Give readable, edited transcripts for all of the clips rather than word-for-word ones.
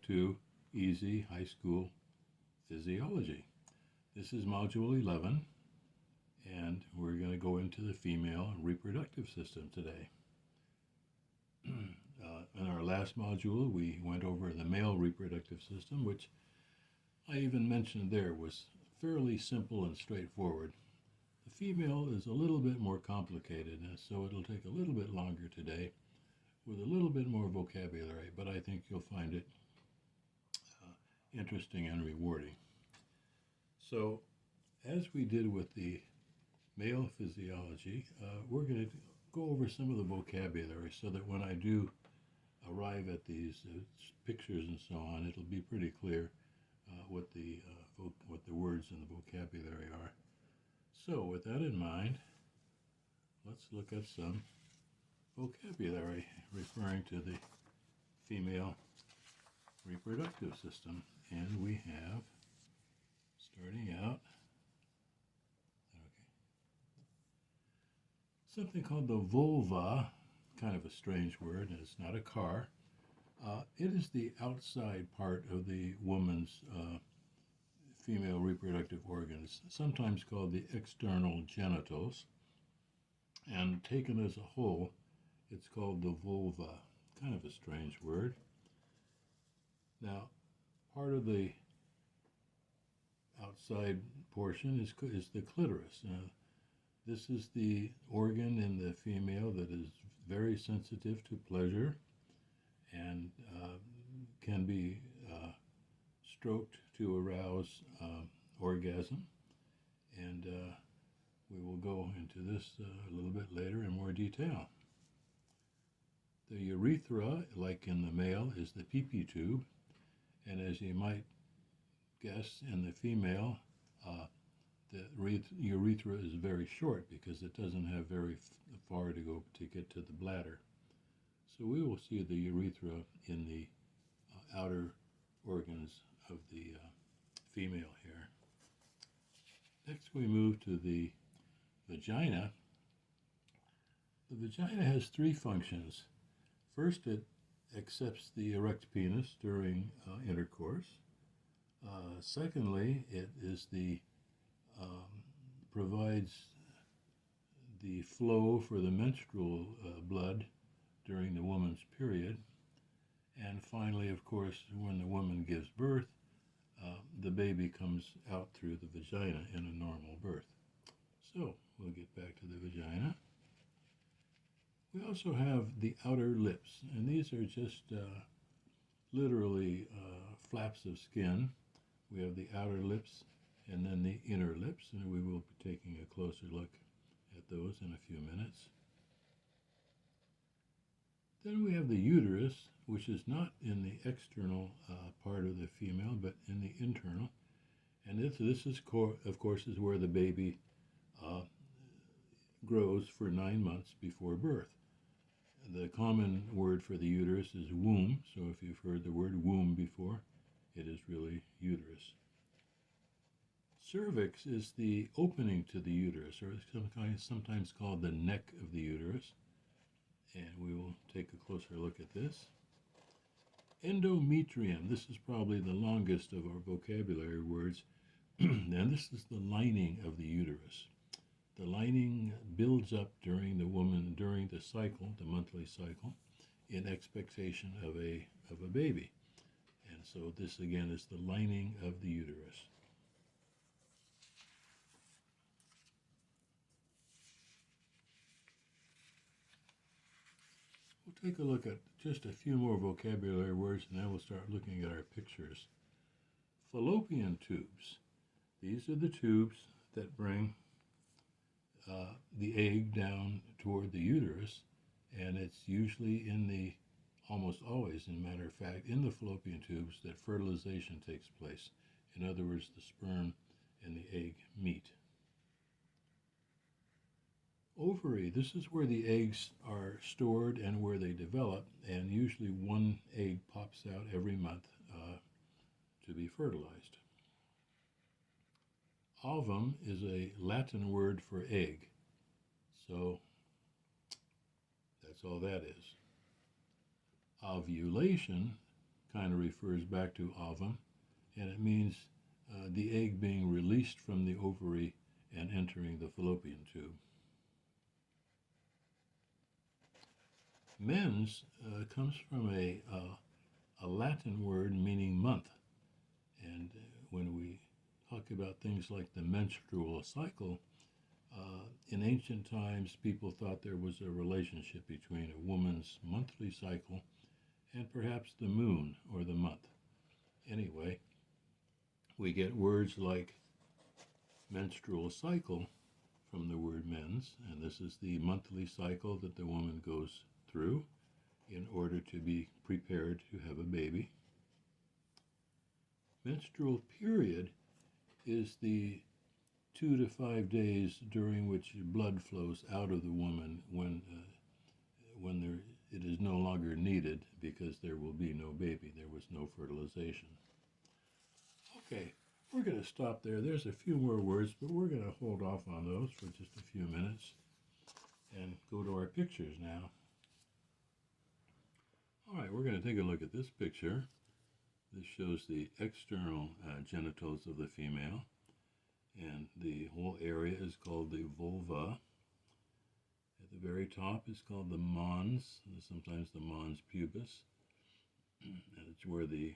to Easy High School Physiology. This is Module 11, and we're going to go into the female reproductive system today. In our last module, we went over the male reproductive system, which I even mentioned there was fairly simple and straightforward. The female is a little bit more complicated, and so it'll take a little bit longer today with a little bit more vocabulary, but I think you'll find it interesting and rewarding. So, as we did with the male physiology, we're going to go over some of the vocabulary so that when I do arrive at these pictures and so on, it'll be pretty clear what the words and the vocabulary are. So, with that in mind, let's look at some vocabulary referring to the female reproductive system. And we have, starting out, something called the vulva, kind of a strange word, and it's not a car. It is the outside part of the woman's female reproductive organs, sometimes called the external genitals, and taken as a whole, it's called the vulva. Kind of a strange word. Now, part of the outside portion is the clitoris. This is the organ in the female that is very sensitive to pleasure and can be stroked to arouse orgasm. And we will go into this a little bit later in more detail. The urethra, like in the male, is the pee-pee tube. And as you might guess, in the female, the urethra is very short because it doesn't have very far to go to get to the bladder. So we will see the urethra in the outer organs of the female here. Next we move to the vagina. The vagina has three functions. First, it accepts the erect penis during intercourse. Secondly, it is provides the flow for the menstrual blood during the woman's period. And finally, of course, when the woman gives birth, the baby comes out through the vagina in a normal birth. So, we'll get back to the vagina. We also have the outer lips, and these are just literally flaps of skin. We have the outer lips and then the inner lips, and we will be taking a closer look at those in a few minutes. Then we have the uterus, which is not in the external part of the female, but in the internal. And this is, of course, is where the baby grows for 9 months before birth. The common word for the uterus is womb, so if you've heard the word womb before, it is really uterus. Cervix is the opening to the uterus, or sometimes called the neck of the uterus, and we will take a closer look at this. Endometrium, this is probably the longest of our vocabulary words, and this is the lining of the uterus. The lining builds up during the cycle, the monthly cycle, in expectation of a baby. And so this again is the lining of the uterus. We'll take a look at just a few more vocabulary words, and then we'll start looking at our pictures. Fallopian tubes. These are the tubes that bring the egg down toward the uterus, and it's usually almost always, in matter of fact, in the fallopian tubes that fertilization takes place. In other words, the sperm and the egg meet. Ovary, this is where the eggs are stored and where they develop, and usually one egg pops out every month to be fertilized. Ovum is a Latin word for egg, so that's all that is. Ovulation kind of refers back to ovum, and it means the egg being released from the ovary and entering the fallopian tube. Mens comes from a Latin word meaning month, and when we talk about things like the menstrual cycle, in ancient times people thought there was a relationship between a woman's monthly cycle and perhaps the moon or the month. Anyway, we get words like menstrual cycle from the word mens, and this is the monthly cycle that the woman goes through in order to be prepared to have a baby. Menstrual period is the 2 to 5 days during which blood flows out of the woman when it is no longer needed because there will be no baby. There was no fertilization. Okay, we're going to stop there. There's a few more words, but we're going to hold off on those for just a few minutes and go to our pictures now. All right, we're going to take a look at this picture. This shows the external genitals of the female, and the whole area is called the vulva. At the very top is called the mons, sometimes the mons pubis, and it's where the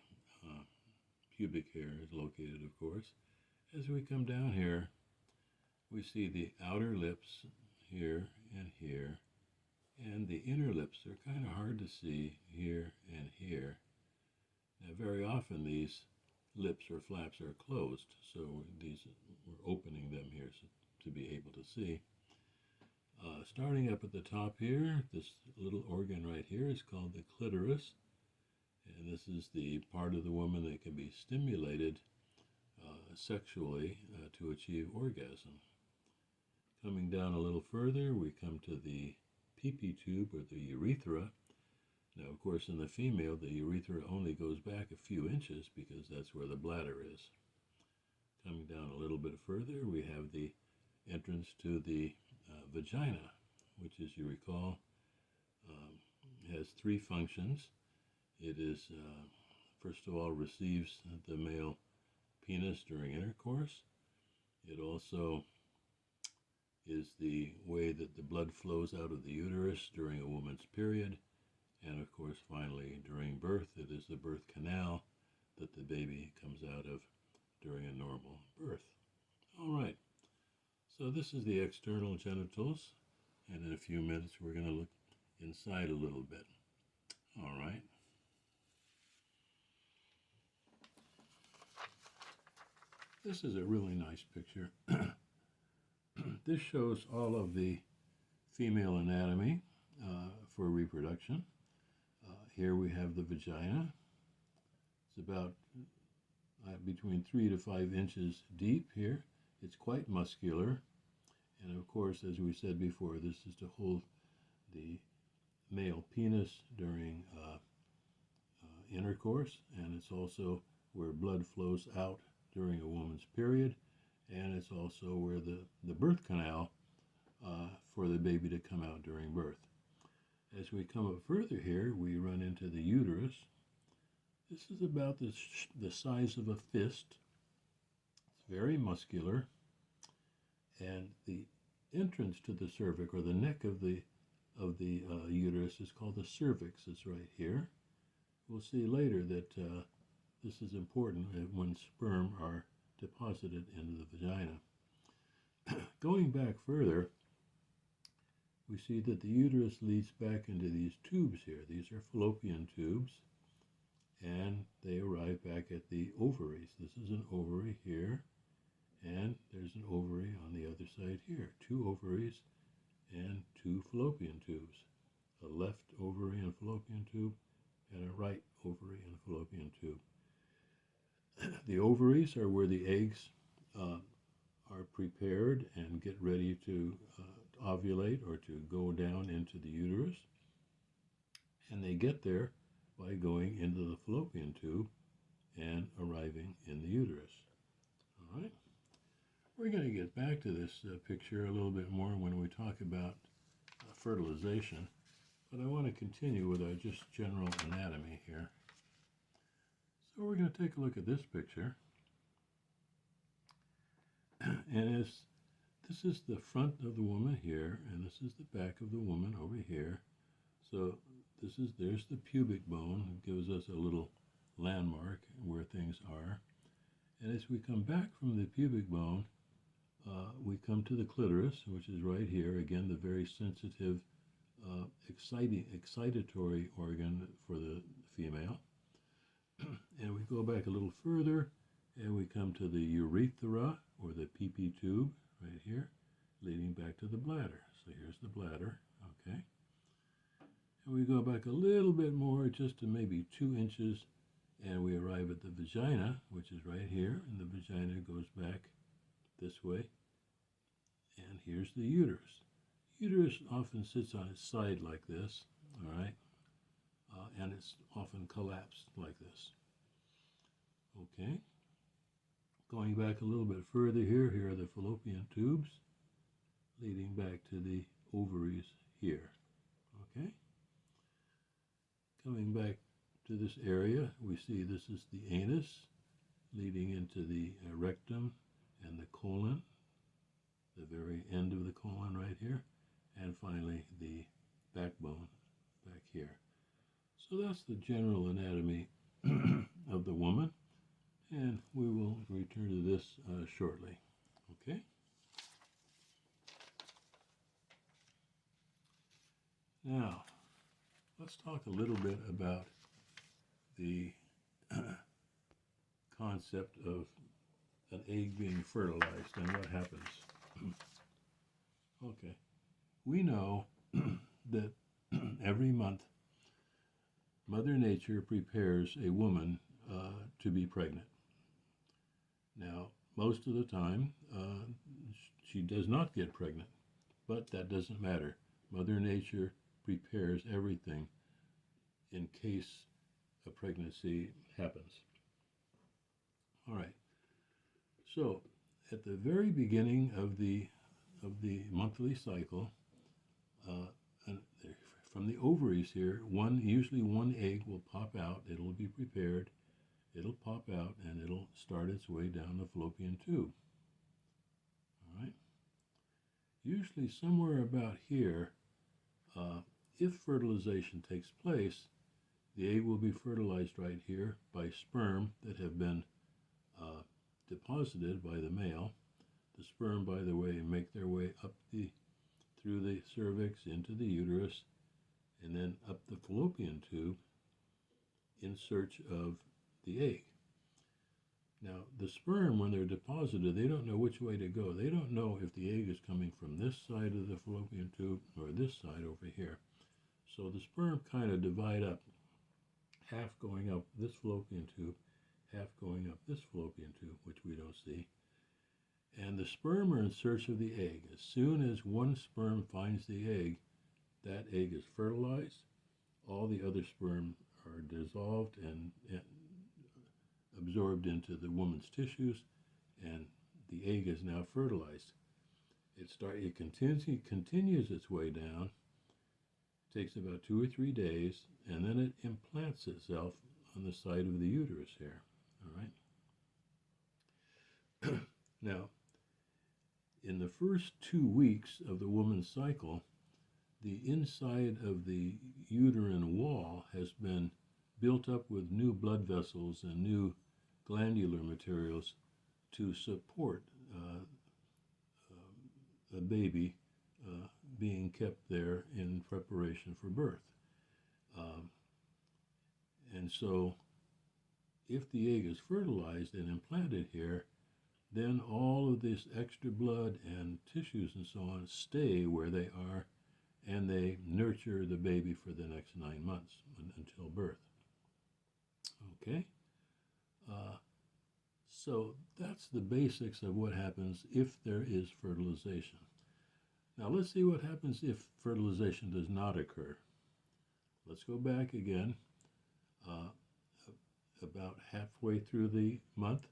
pubic hair is located, of course. As we come down here, we see the outer lips here and here, and the inner lips are kind of hard to see here and here. Now, very often these lips or flaps are closed, so we're opening them here to be able to see. Starting up at the top here, this little organ right here is called the clitoris, and this is the part of the woman that can be stimulated sexually to achieve orgasm. Coming down a little further, we come to the pee-pee tube, or the urethra. Now, of course, in the female, the urethra only goes back a few inches because that's where the bladder is. Coming down a little bit further, we have the entrance to the vagina, which, as you recall, has three functions. It is, first of all, receives the male penis during intercourse. It also is the way that the blood flows out of the uterus during a woman's period. And of course, finally, during birth, it is the birth canal that the baby comes out of during a normal birth. All right, so this is the external genitals, and in a few minutes we're going to look inside a little bit. All right. This is a really nice picture. This shows all of the female anatomy for reproduction. Here we have the vagina. It's about between 3 to 5 inches deep here. It's quite muscular. And of course, as we said before, this is to hold the male penis during intercourse, and it's also where blood flows out during a woman's period, and it's also where the birth canal for the baby to come out during birth. As we come up further here, we run into the uterus. This is about the size of a fist. It's very muscular, and the entrance to the cervix, or the neck of the uterus, is called the cervix. It's right here. We'll see later that this is important when sperm are deposited into the vagina. Going back further, we see that the uterus leads back into these tubes here. These are fallopian tubes, and they arrive back at the ovaries. This is an ovary here, and there's an ovary on the other side here. 2 ovaries and 2 fallopian tubes. A left ovary and fallopian tube, and a right ovary and fallopian tube. The ovaries are where the eggs are prepared and get ready to ovulate or to go down into the uterus. And they get there by going into the fallopian tube and arriving in the uterus. All right. We're going to get back to this picture a little bit more when we talk about fertilization, but I want to continue with our just general anatomy here. So we're going to take a look at this picture. And this is the front of the woman here, and this is the back of the woman over here. So there's the pubic bone. It gives us a little landmark where things are. And as we come back from the pubic bone, we come to the clitoris, which is right here. Again, the very sensitive, excitatory organ for the female. And we go back a little further, and we come to the urethra, or the PP tube, right here, leading back to the bladder. So here's the bladder, okay? And we go back a little bit more, just to maybe 2 inches, and we arrive at the vagina, which is right here, and the vagina goes back this way. And here's the uterus. Uterus often sits on its side like this, all right? And it's often collapsed like this. Okay. Going back a little bit further here are the fallopian tubes leading back to the ovaries here. Okay. Coming back to this area, we see this is the anus leading into the rectum and the colon, the very end of the colon right here, and finally the backbone back here. So that's the general anatomy of the woman, and we will return to this shortly. Okay? Now, let's talk a little bit about the concept of an egg being fertilized and what happens. Okay. We know that every month Mother Nature prepares a woman to be pregnant. Now, most of the time, she does not get pregnant, but that doesn't matter. Mother Nature prepares everything in case a pregnancy happens. All right. So, at the very beginning of the monthly cycle, from the ovaries here, usually one egg will pop out. It'll be prepared. It'll pop out, and it'll start its way down the fallopian tube. All right. Usually somewhere about here, if fertilization takes place, the egg will be fertilized right here by sperm that have been deposited by the male. The sperm, by the way, make their way up through the cervix into the uterus, and then up the fallopian tube in search of the egg. Now, the sperm, when they're deposited, they don't know which way to go. They don't know if the egg is coming from this side of the fallopian tube or this side over here. So the sperm kind of divide up, half going up this fallopian tube, half going up this fallopian tube, which we don't see. And the sperm are in search of the egg. As soon as one sperm finds the egg, that egg is fertilized. All the other sperm are dissolved and absorbed into the woman's tissues, and the egg is now fertilized. It continues its way down. It takes about 2 or 3 days, and then it implants itself on the side of the uterus here. All right. Now, in the first 2 weeks of the woman's cycle, the inside of the uterine wall has been built up with new blood vessels and new glandular materials to support a baby being kept there in preparation for birth. And so, if the egg is fertilized and implanted here, then all of this extra blood and tissues and so on stay where they are, and they nurture the baby for the next 9 months until birth. Okay? So that's the basics of what happens if there is fertilization. Now let's see what happens if fertilization does not occur. Let's go back again. About halfway through the month,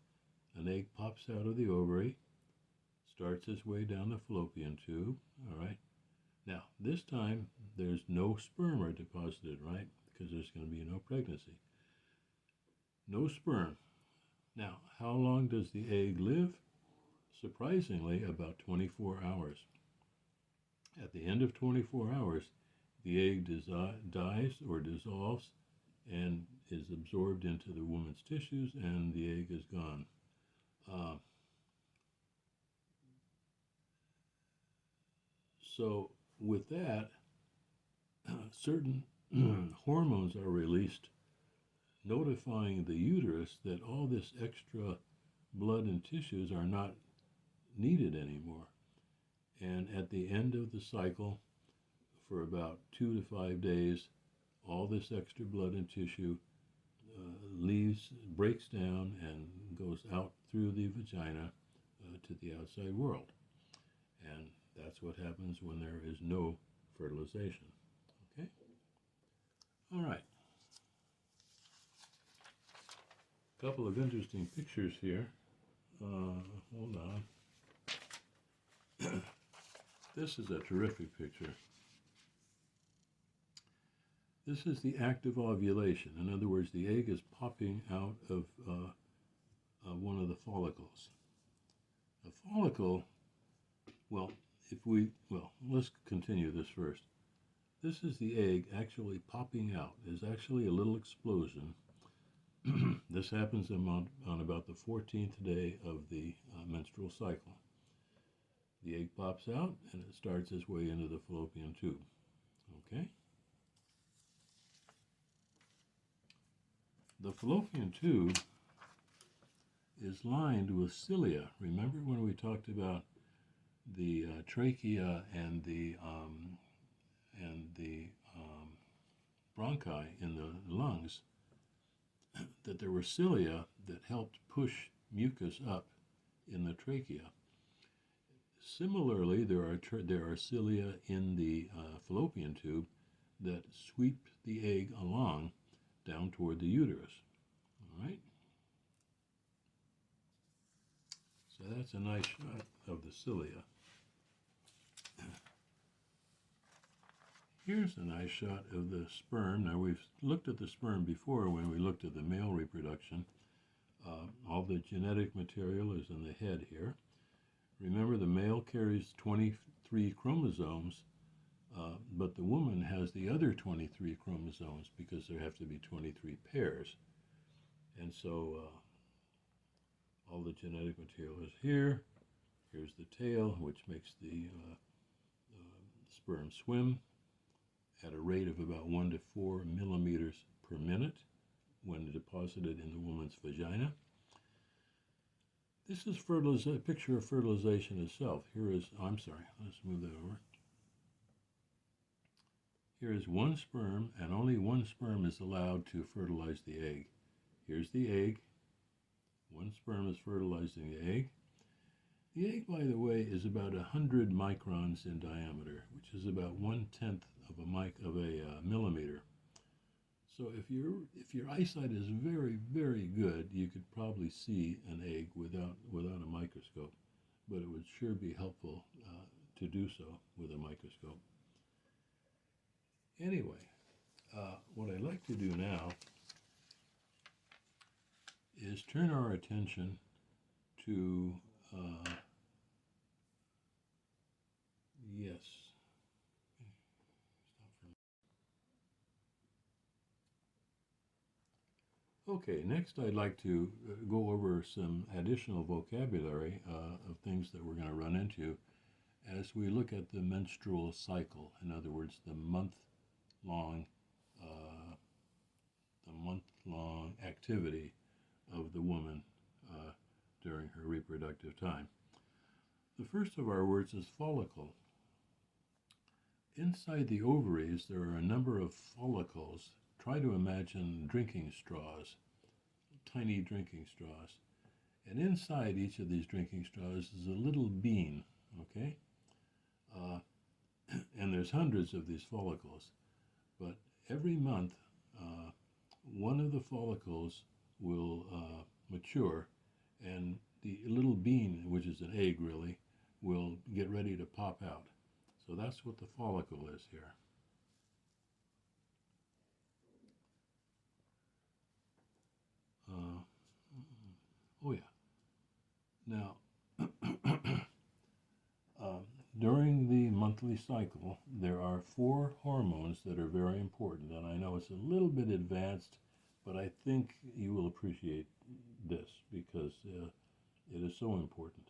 an egg pops out of the ovary, starts its way down the fallopian tube, all right? Now, this time, there's no sperm are deposited, right? Because there's going to be no pregnancy. no sperm. Now, how long does the egg live? Surprisingly, about 24 hours. At the end of 24 hours, the egg dies or dissolves and is absorbed into the woman's tissues, and the egg is gone. So with that, certain hormones are released notifying the uterus that all this extra blood and tissues are not needed anymore. And at the end of the cycle, for about 2 to 5 days, all this extra blood and tissue breaks down and goes out through the vagina to the outside world. And that's what happens when there is no fertilization. Okay? All right. A couple of interesting pictures here. Hold on. This is a terrific picture. This is the act of ovulation. In other words, the egg is popping out of one of the follicles. A follicle, let's continue this first. This is the egg actually popping out. There's actually a little explosion. This happens on about the 14th day of the menstrual cycle. The egg pops out and it starts its way into the fallopian tube. Okay? The fallopian tube is lined with cilia. Remember when we talked about the trachea and the bronchi in the lungs, that there were cilia that helped push mucus up in the trachea. Similarly, there are cilia in the fallopian tube that sweep the egg along down toward the uterus. All right? So that's a nice shot of the cilia. Here's a nice shot of the sperm. Now, we've looked at the sperm before when we looked at the male reproduction. All the genetic material is in the head here. Remember, the male carries 23 chromosomes, but the woman has the other 23 chromosomes because there have to be 23 pairs. And so all the genetic material is here. Here's the tail, which makes the sperm swim at a rate of about 1 to 4 millimeters per minute when deposited in the woman's vagina. This is a picture of fertilization itself. Let's move that over. Here is one sperm, and only one sperm is allowed to fertilize the egg. Here's the egg. One sperm is fertilizing the egg. The egg, by the way, is about 100 microns in diameter, which is about 1/10 of a millimeter. So if your eyesight is very, very good, you could probably see an egg without a microscope, but it would sure be helpful to do so with a microscope. Anyway, what I'd like to do now is turn our attention to Okay, next I'd like to go over some additional vocabulary of things that we're going to run into as we look at the menstrual cycle. In other words, the month-long activity of the woman during her reproductive time. The first of our words is follicle. Inside the ovaries, there are a number of follicles. Try to imagine drinking straws, tiny drinking straws. And inside each of these drinking straws is a little bean, okay? And there's hundreds of these follicles. But every month, one of the follicles will mature, and the little bean, which is an egg really, will get ready to pop out. So that's what the follicle is here. Now, uh, during the monthly cycle, there are 4 hormones that are very important. And I know it's a little bit advanced, but I think you will appreciate this because it is so important.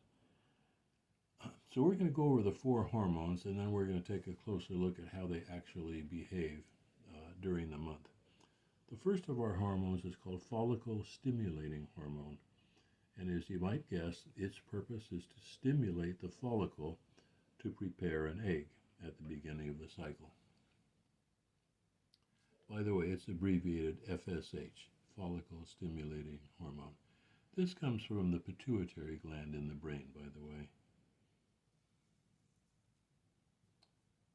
So we're going to go over the 4 hormones, and then we're going to take a closer look at how they actually behave during the month. The first of our hormones is called follicle stimulating hormone. And as you might guess, its purpose is to stimulate the follicle to prepare an egg at the beginning of the cycle. By the way, it's abbreviated FSH, follicle stimulating hormone. This comes from the pituitary gland in the brain, by the way.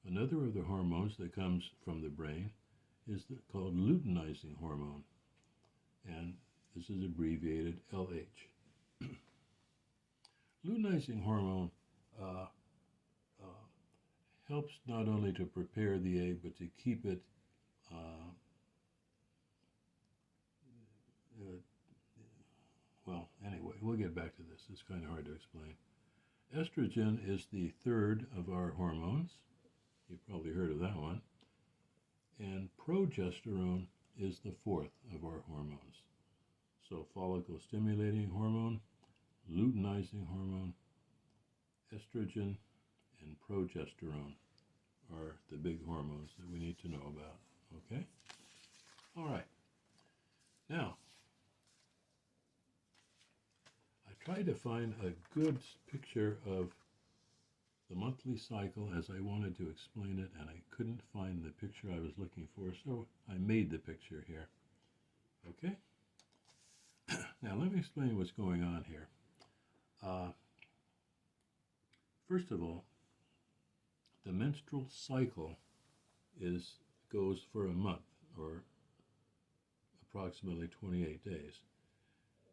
Another of the hormones that comes from the brain is called luteinizing hormone, and this is abbreviated LH. Luteinizing hormone helps not only to prepare the egg, but to keep it well, anyway, we'll get back to this. It's kind of hard to explain. Estrogen is the third of our hormones. You've probably heard of that one. And progesterone is the fourth of our hormones. So follicle stimulating hormone, luteinizing hormone, estrogen, and progesterone are the big hormones that we need to know about. Okay? All right. Now, I tried to find a good picture of the monthly cycle as I wanted to explain it, and I couldn't find the picture I was looking for, so I made the picture here. Okay? Now, let me explain what's going on here. First of all, the menstrual cycle goes for a month, or approximately 28 days.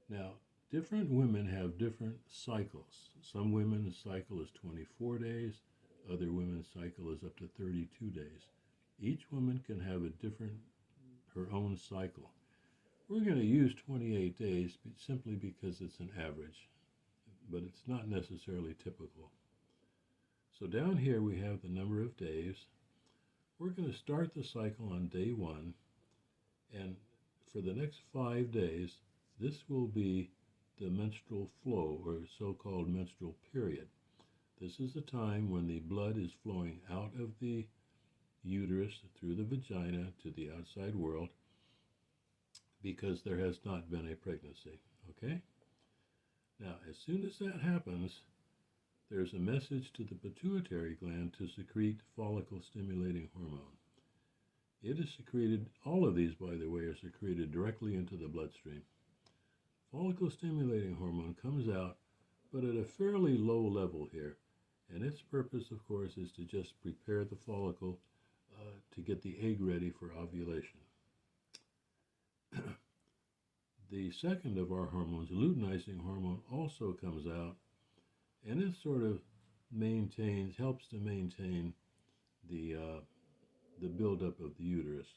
Now, different women have different cycles. Some women's cycle is 24 days, other women's cycle is up to 32 days. Each woman can have her own cycle. We're going to use 28 days simply because it's an average, but it's not necessarily typical. So down here we have the number of days. We're going to start the cycle on day 1, and for the next 5 days, this will be the menstrual flow, or so-called menstrual period. This is the time when the blood is flowing out of the uterus through the vagina to the outside world because there has not been a pregnancy, okay? Now, as soon as that happens, there's a message to the pituitary gland to secrete follicle-stimulating hormone. It is secreted, all of these, by the way, are secreted directly into the bloodstream. Follicle-stimulating hormone comes out, but at a fairly low level here, and its purpose, of course, is to just prepare the follicle to get the egg ready for ovulation. The second of our hormones, luteinizing hormone, also comes out, and it sort of helps to maintain the buildup of the uterus.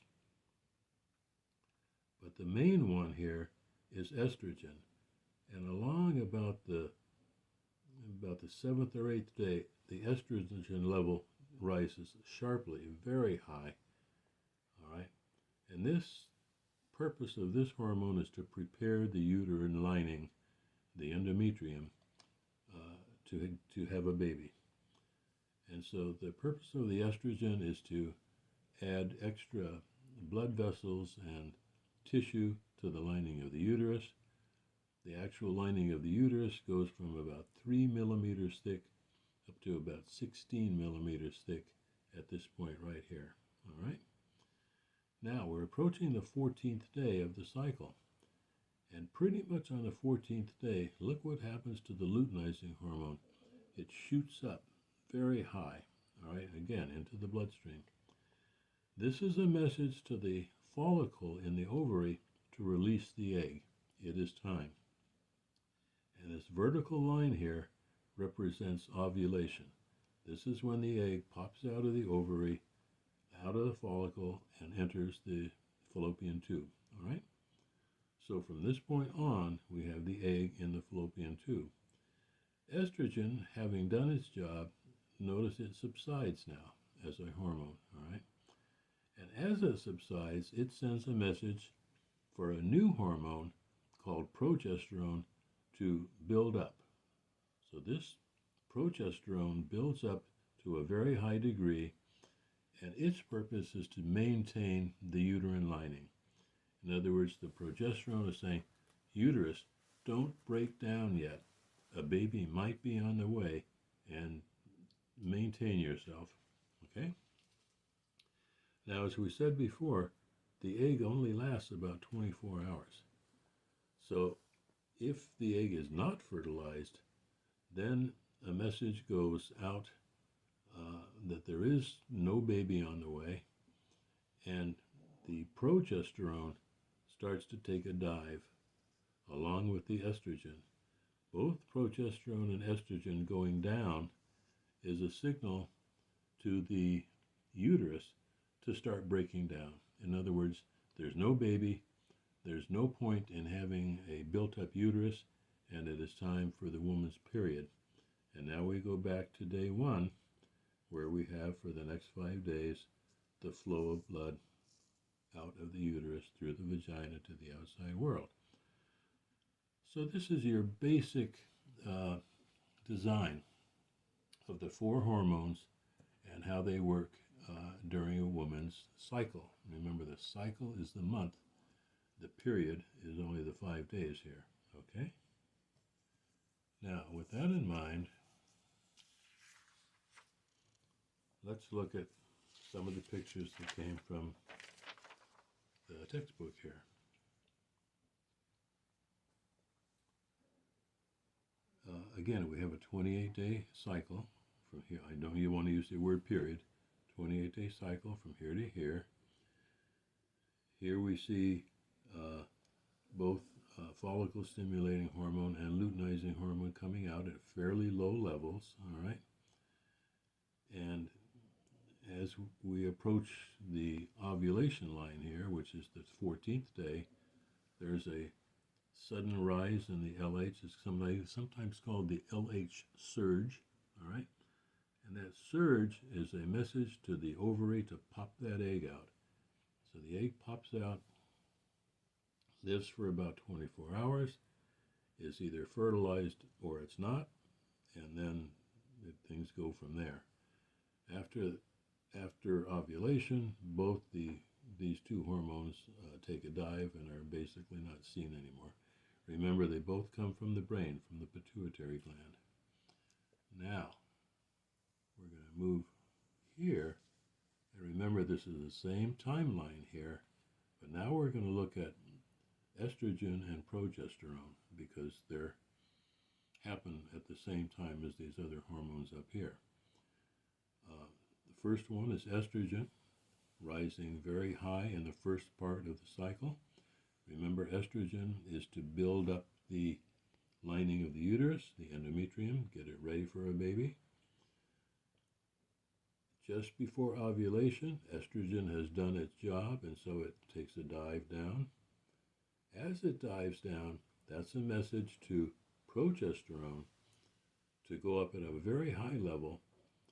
But the main one here is estrogen, and along about the 7th or 8th day, the estrogen level rises sharply, very high. All right, and this purpose of this hormone is to prepare the uterine lining, the endometrium, to have a baby. And so the purpose of the estrogen is to add extra blood vessels and tissue to the lining of the uterus. The actual lining of the uterus goes from about 3 millimeters thick up to about 16 millimeters thick at this point right here. All right? Now we're approaching the 14th day of the cycle. And pretty much on the 14th day, look what happens to the luteinizing hormone. It shoots up very high, all right, again, into the bloodstream. This is a message to the follicle in the ovary to release the egg. It is time. And this vertical line here represents ovulation. This is when the egg pops out of the ovary, out of the follicle, and enters the fallopian tube, all right? So from this point on, we have the egg in the fallopian tube. Estrogen, having done its job, notice it subsides now as a hormone, all right? And as it subsides, it sends a message for a new hormone called progesterone to build up. So this progesterone builds up to a very high degree, and its purpose is to maintain the uterine lining. In other words, the progesterone is saying, uterus, don't break down yet. A baby might be on the way, and maintain yourself. Okay? Now, as we said before, the egg only lasts about 24 hours. So if the egg is not fertilized, then a message goes out that there is no baby on the way, and the progesterone starts to take a dive along with the estrogen. Both progesterone and estrogen going down is a signal to the uterus to start breaking down. In other words, there's no baby, there's no point in having a built-up uterus, and it is time for the woman's period. And now we go back to day 1, where we have for the next 5 days the flow of blood out of the uterus through the vagina to the outside world. So this is your basic design of the 4 hormones and how they work during a woman's cycle. Remember, the cycle is the month. The period is only the 5 days here, okay? Now, with that in mind, let's look at some of the pictures that came from the textbook here. Again, we have a 28-day cycle from here. I know you want to use the word period. 28-day cycle from here to here. Here we see both follicle-stimulating hormone and luteinizing hormone coming out at fairly low levels, all right? And as we approach the ovulation line here, which is the 14th day, there's a sudden rise in the LH. It's sometimes called the LH surge, all right? And that surge is a message to the ovary to pop that egg out. So the egg pops out, lives for about 24 hours, is either fertilized or it's not, and then things go from there. After ovulation, both these 2 hormones take a dive and are basically not seen anymore. Remember, they both come from the brain, from the pituitary gland. Now, we're going to move here, and remember this is the same timeline here, but now we're going to look at estrogen and progesterone because they happen at the same time as these other hormones up here. The first one is estrogen, rising very high in the first part of the cycle. Remember, estrogen is to build up the lining of the uterus, the endometrium, get it ready for a baby. Just before ovulation, estrogen has done its job, and so it takes a dive down. As it dives down, that's a message to progesterone to go up at a very high level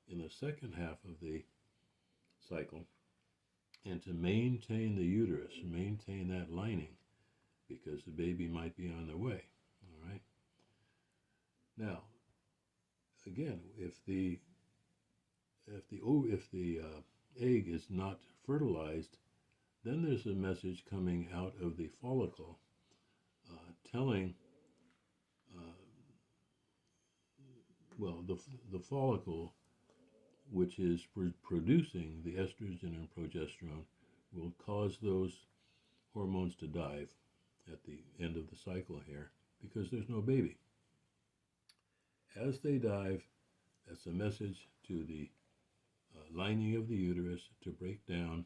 in the second half of the cycle and to maintain the uterus, maintain that lining, because the baby might be on the way, all right? Now, again, if the egg is not fertilized, then there's a message coming out of the follicle telling, the follicle, which is producing the estrogen and progesterone, will cause those hormones to dive at the end of the cycle here because there's no baby. As they dive, that's a message to the lining of the uterus to break down.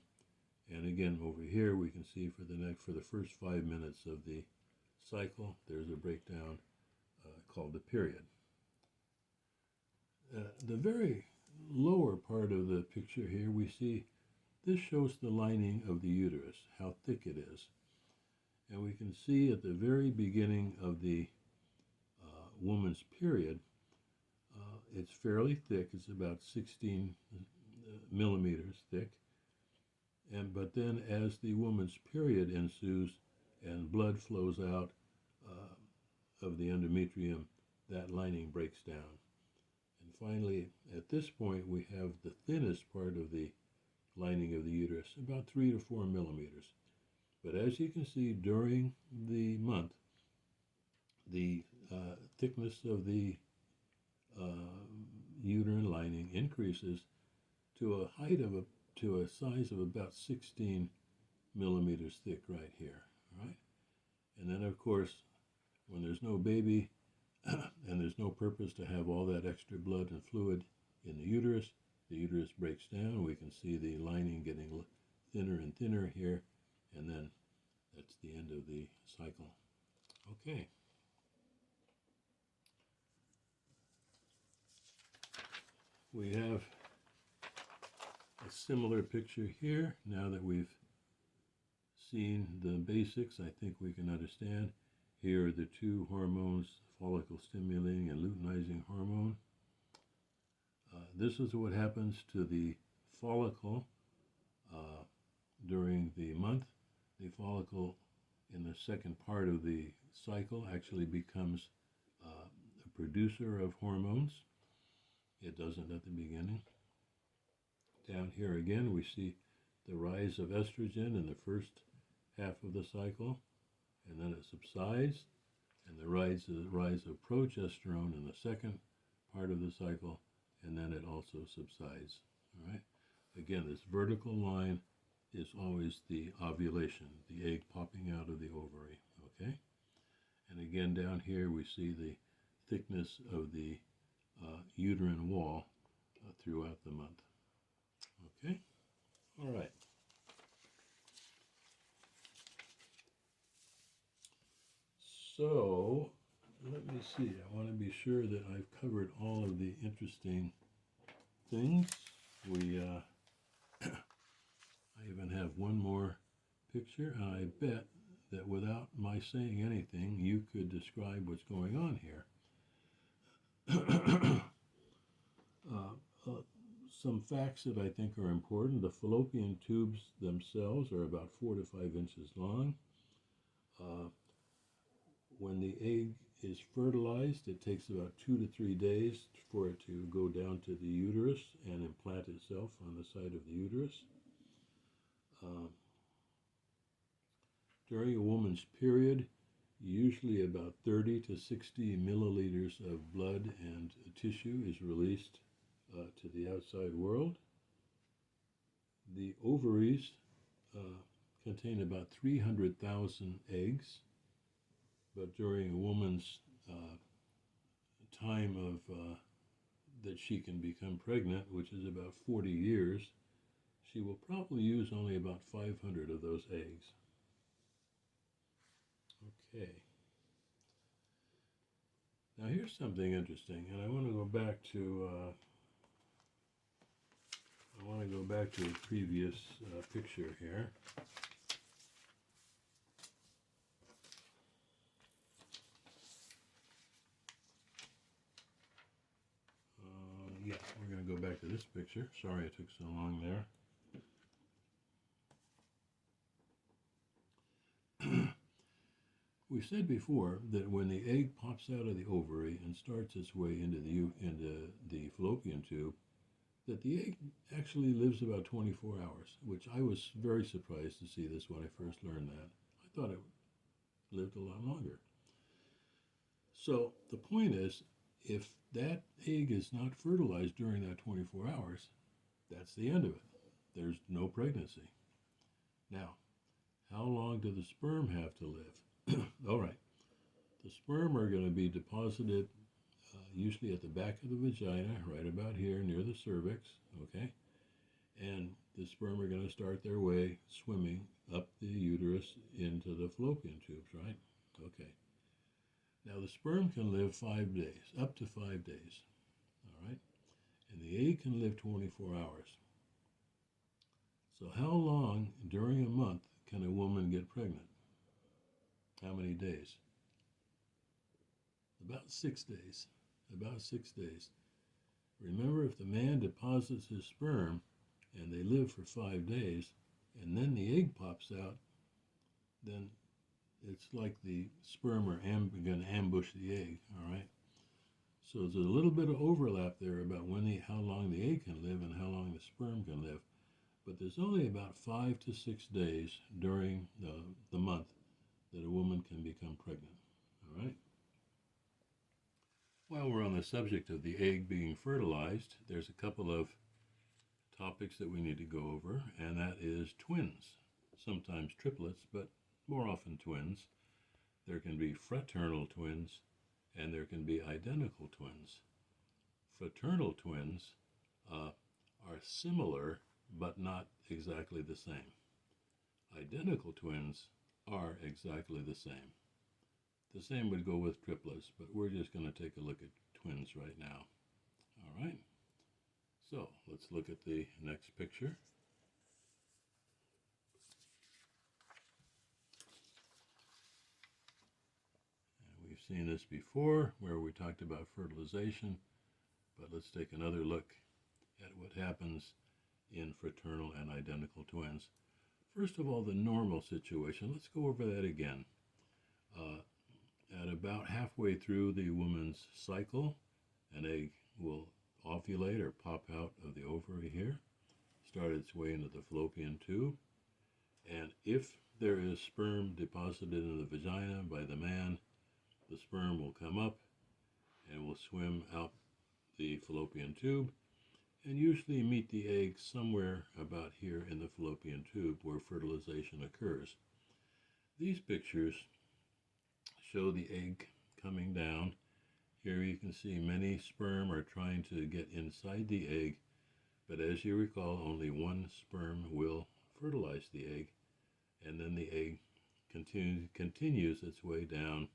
And again, over here we can see for the first 5 minutes of the cycle, there's a breakdown called the period. The very lower part of the picture here, we see this shows the lining of the uterus, how thick it is. And we can see at the very beginning of the woman's period it's fairly thick. It's about 16 millimeters thick. But then as the woman's period ensues and blood flows out of the endometrium, that lining breaks down. And finally, at this point, we have the thinnest part of the lining of the uterus, about 3 to 4 millimeters. But as you can see, during the month, the thickness of the uterine lining increases to a height of to a size of about 16 millimeters thick right here, right? And then, of course, when there's no baby and there's no purpose to have all that extra blood and fluid in the uterus breaks down. We can see the lining getting thinner and thinner here, and then that's the end of the cycle. Okay. We have a similar picture here. Now that we've seen the basics, I think we can understand. Here are the two hormones, follicle stimulating and luteinizing hormone. This is what happens to the follicle during the month. The follicle in the second part of the cycle actually becomes a producer of hormones. It doesn't at the beginning. Down here again, we see the rise of estrogen in the first half of the cycle, and then it subsides, and the rise of progesterone in the second part of the cycle, and then it also subsides. All right. Again, this vertical line is always the ovulation, the egg popping out of the ovary. Okay. And again, down here we see the thickness of the uterine wall throughout the month. Okay. All right. So let me see. I want to be sure that I've covered all of the interesting things. I even have one more picture, and I bet that without my saying anything, you could describe what's going on here. Some facts that I think are important. The fallopian tubes themselves are about 4 to 5 inches long. When the egg is fertilized, it takes about 2 to 3 days for it to go down to the uterus and implant itself on the side of the uterus. During a woman's period, usually about 30 to 60 milliliters of blood and tissue is released to the outside world. The ovaries contain about 300,000 eggs, but during a woman's time of that she can become pregnant, which is about 40 years, she will probably use only about 500 of those eggs. Okay. Now here's something interesting, and I want to go back to a previous picture here. Yeah, we're going to go back to this picture. Sorry it took so long there. We said before that when the egg pops out of the ovary and starts its way into the fallopian tube, that the egg actually lives about 24 hours, which I was very surprised to see this when I first learned that. I thought it lived a lot longer. So the point is, if that egg is not fertilized during that 24 hours, that's the end of it. There's no pregnancy. Now, how long do the sperm have to live? All right. The sperm are going to be deposited usually at the back of the vagina, right about here near the cervix, okay? And the sperm are going to start their way swimming up the uterus into the fallopian tubes, right? Okay. Now the sperm can live 5 days, up to 5 days, all right? And the egg can live 24 hours. So how long during a month can a woman get pregnant? How many days? About 6 days. About 6 days. Remember, if the man deposits his sperm and they live for 5 days, and then the egg pops out, then it's like the sperm are going to ambush the egg, all right? So there's a little bit of overlap there about how long the egg can live and how long the sperm can live. But there's only about 5 to 6 days during the month that a woman can become pregnant, all right? While we're on the subject of the egg being fertilized, there's a couple of topics that we need to go over, and that is twins, sometimes triplets, but more often twins. There can be fraternal twins, and there can be identical twins. Fraternal twins are similar, but not exactly the same. Identical twins are exactly the same. The same would go with triplets, but we're just going to take a look at twins right now. All right? So let's look at the next picture. And we've seen this before where we talked about fertilization, but let's take another look at what happens in fraternal and identical twins. First of all, the normal situation. Let's go over that again. At about halfway through the woman's cycle, an egg will ovulate or pop out of the ovary here, start its way into the fallopian tube, and if there is sperm deposited in the vagina by the man, the sperm will come up and will swim out the fallopian tube and usually meet the egg somewhere about here in the fallopian tube where fertilization occurs. These pictures show the egg coming down. Here you can see many sperm are trying to get inside the egg, but as you recall, only one sperm will fertilize the egg, and then the egg continues its way down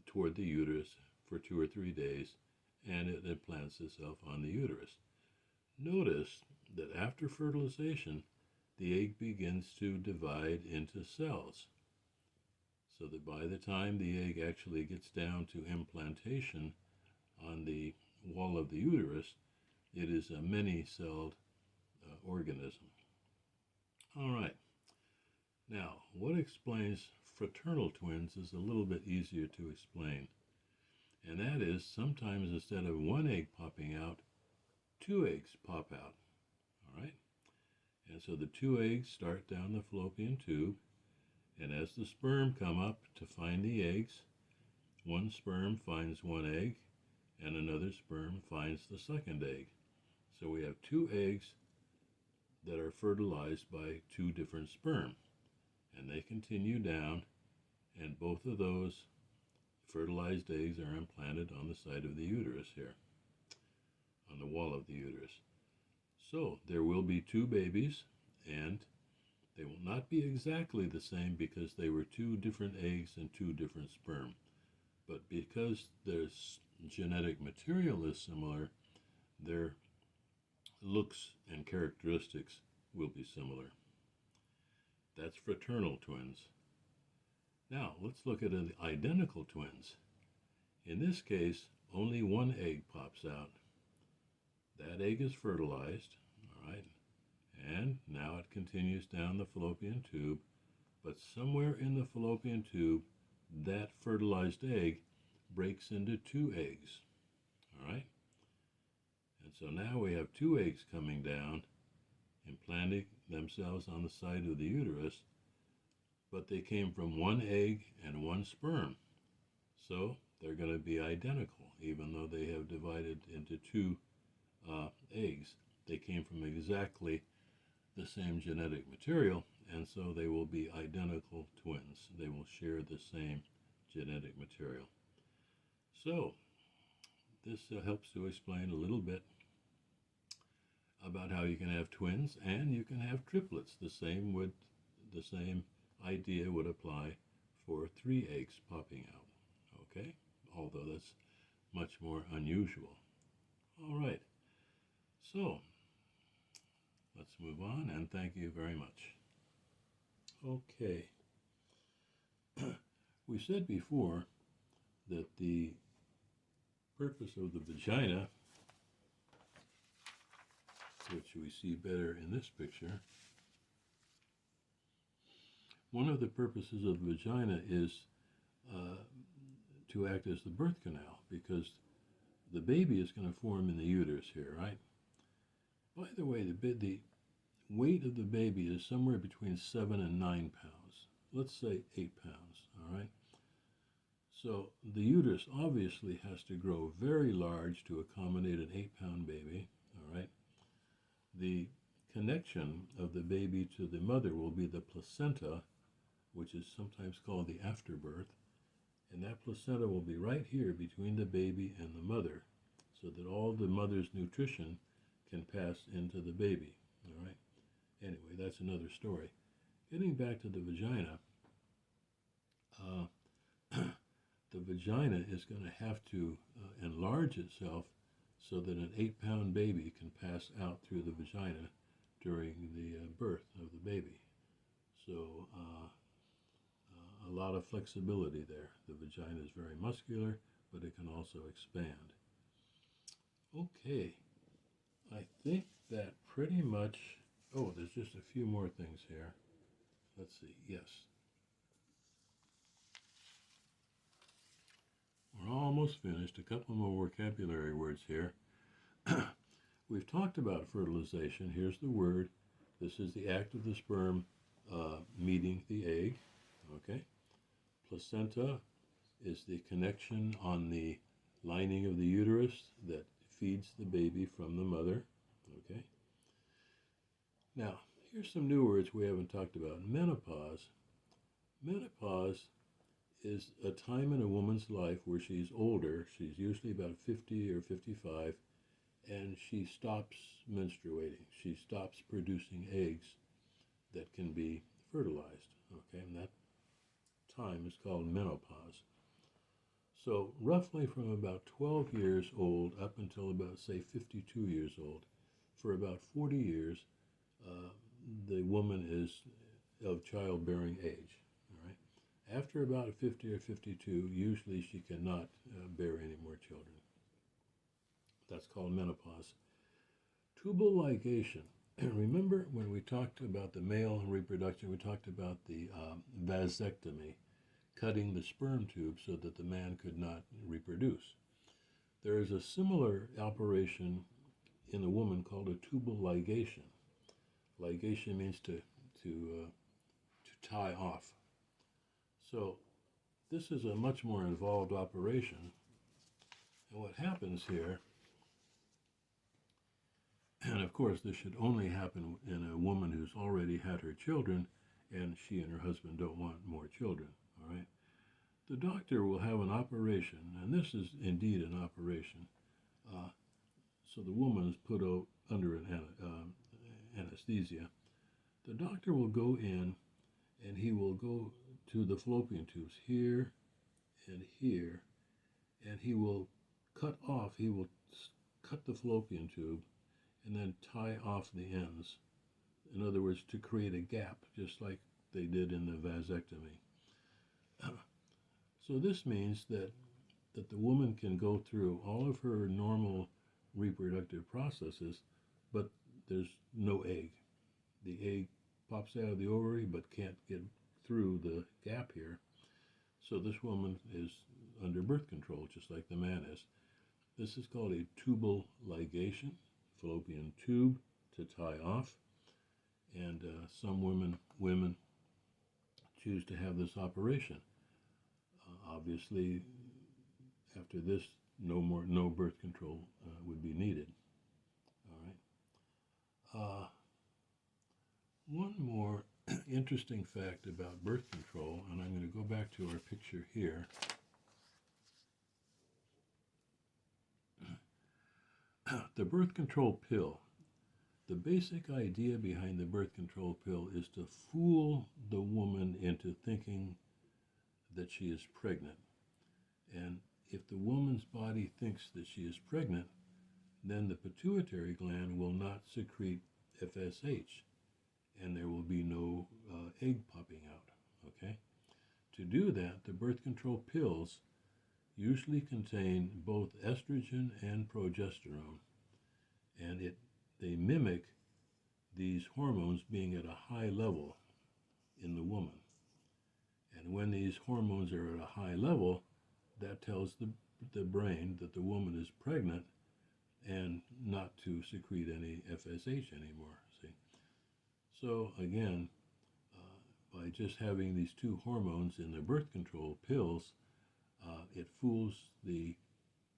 toward the uterus for 2 or 3 days, and it implants itself on the uterus. Notice that after fertilization, the egg begins to divide into cells, so that by the time the egg actually gets down to implantation on the wall of the uterus, it is a many-celled organism. All right. Now, what explains fraternal twins is a little bit easier to explain, and that is sometimes instead of one egg popping out, 2 eggs pop out. All right. And so the 2 eggs start down the fallopian tube, and as the sperm come up to find the eggs, one sperm finds one egg, and another sperm finds the second egg. So we have 2 eggs that are fertilized by 2 different sperm, and they continue down, and both of those fertilized eggs are implanted on the side of the uterus here, on the wall of the uterus. So there will be 2 babies, and they will not be exactly the same because they were 2 different eggs and 2 different sperm. But because their genetic material is similar, their looks and characteristics will be similar. That's fraternal twins. Now, let's look at identical twins. In this case, only one egg pops out. That egg is fertilized, all right, and now it continues down the fallopian tube, but somewhere in the fallopian tube, that fertilized egg breaks into 2 eggs, all right? And so now we have 2 eggs coming down, implanting themselves on the side of the uterus, but they came from 1 egg and 1 sperm. So they're going to be identical, even though they have divided into 2 eggs. They came from exactly the same genetic material, and so they will be identical twins. They will share the same genetic material. So this helps to explain a little bit about how you can have twins and you can have triplets. The same idea would apply for 3 eggs popping out, okay? Although that's much more unusual. All right, so let's move on, and thank you very much. Okay, we said before that the purpose of the vagina which we see better in this picture. One of the purposes of the vagina is to act as the birth canal, because the baby is going to form in the uterus here, right? By the way, the weight of the baby is somewhere between 7 and 9 pounds. Let's say 8 pounds, all right? So the uterus obviously has to grow very large to accommodate an 8-pound baby, all right? The connection of the baby to the mother will be the placenta, which is sometimes called the afterbirth, and that placenta will be right here between the baby and the mother, so that all the mother's nutrition can pass into the baby, all right? Anyway, that's another story. Getting back to the vagina, the vagina is going to have to enlarge itself so that an 8-pound baby can pass out through the vagina during the birth of the baby. So a lot of flexibility there. The vagina is very muscular, but it can also expand. Okay, I think that pretty much, oh, there's just a few more things here. Let's see, yes. We're almost finished. A couple more vocabulary words here. We've talked about fertilization. Here's the word. This is the act of the sperm meeting the egg, okay? Placenta is the connection on the lining of the uterus that feeds the baby from the mother, okay? Now, here's some new words we haven't talked about. Menopause. Menopause is a time in a woman's life where she's older. She's usually about 50 or 55, and she stops menstruating. She stops producing eggs that can be fertilized, okay? And that time is called menopause. So roughly from about 12 years old up until about, say, 52 years old, for about 40 years, the woman is of childbearing age, all right? After about 50 or 52, usually she cannot bear any more children. That's called menopause. Tubal ligation. Remember when we talked about the male reproduction, we talked about the vasectomy, cutting the sperm tube so that the man could not reproduce. There is a similar operation in the woman called a tubal ligation. Ligation means to tie off. So this is a much more involved operation. And what happens here, and of course this should only happen in a woman who's already had her children and she and her husband don't want more children, all right? The doctor will have an operation, and this is indeed an operation. So the woman is put under an anesthesia. The doctor will go in and he will go to the fallopian tubes here and here, and he will cut the fallopian tube and then tie off the ends. In other words, to create a gap, just like they did in the vasectomy. So this means that the woman can go through all of her normal reproductive processes, but there's no egg. The egg pops out of the ovary but can't get through the gap here. So this woman is under birth control, just like the man is. This is called a tubal ligation, fallopian tube to tie off. And some women choose to have this operation. Obviously, after this, no birth control would be needed. All right. One more interesting fact about birth control, and I'm going to go back to our picture here. The birth control pill. The basic idea behind the birth control pill is to fool the woman into thinking that she is pregnant. And if the woman's body thinks that she is pregnant, then the pituitary gland will not secrete FSH, and there will be no egg popping out, okay? To do that, the birth control pills usually contain both estrogen and progesterone, and they mimic these hormones being at a high level in the woman. And when these hormones are at a high level, that tells the brain that the woman is pregnant and not to secrete any FSH anymore, see? So again, by just having these two hormones in the birth control pills, it fools the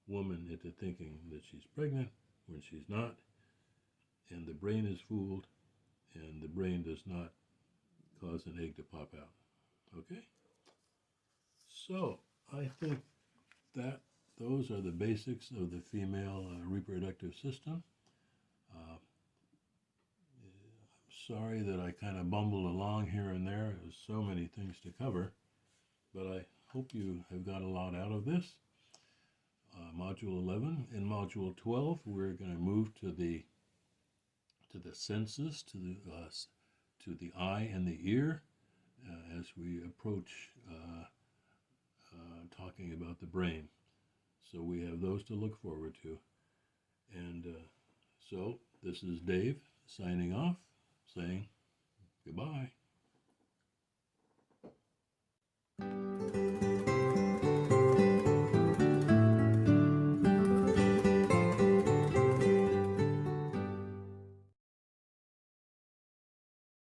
woman into thinking that she's pregnant when she's not, and the brain is fooled, and the brain does not cause an egg to pop out. Okay? So, I think that those are the basics of the female reproductive system. I'm sorry that I kind of bumbled along here and there. There's so many things to cover, but I hope you have got a lot out of this. Module 11. In Module 12, we're going to move to the senses, to the eye and the ear, as we approach talking about the brain. So we have those to look forward to. And so this is Dave signing off, saying goodbye.